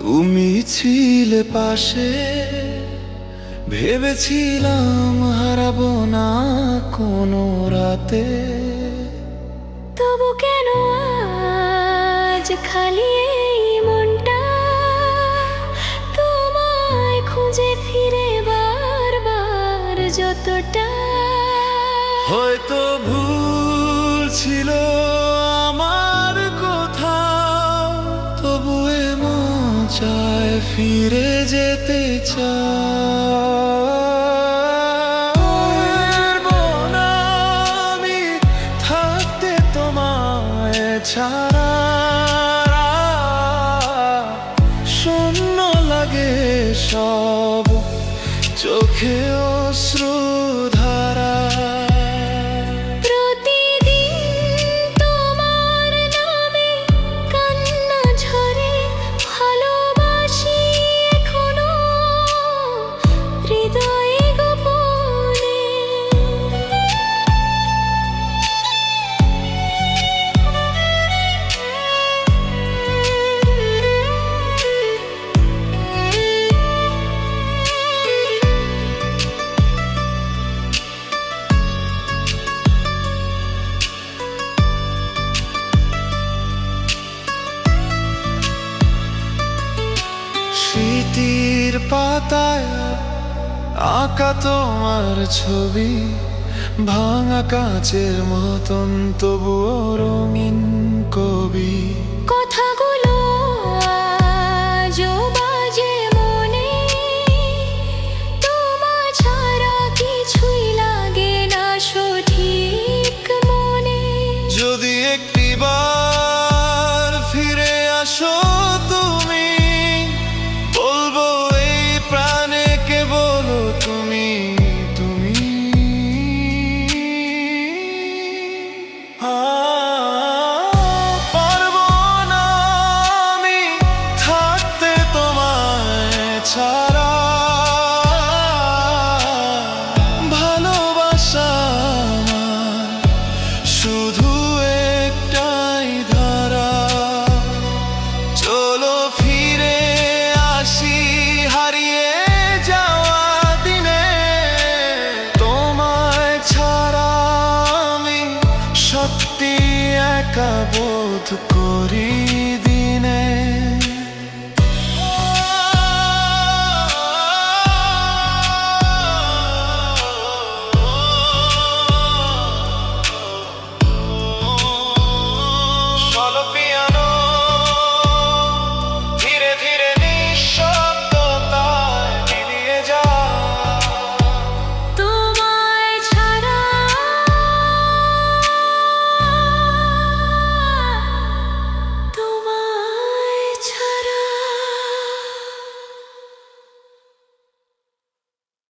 তুমি ছিলে পাশে, ভেবেছিলাম হারাবো না কোনো রাতে। তবু কেন আজ খালি এই মনটা, তোমায় খুঁজে ফিরে বারবার যতটা। হয়তো ভুল ছিল আমার কোথাও, তবু এ মন চায় ফিরে যেতে আমি থাকতে তোমায় ছাড়া। শূন্য লাগে সব, চোখে অশ্রু ধারা। স্মৃতির পাতায় আঁকা তোমার ছবি, ভাঙা কাচের মতন তবুও রঙিন কবি। কথাগুলো আজও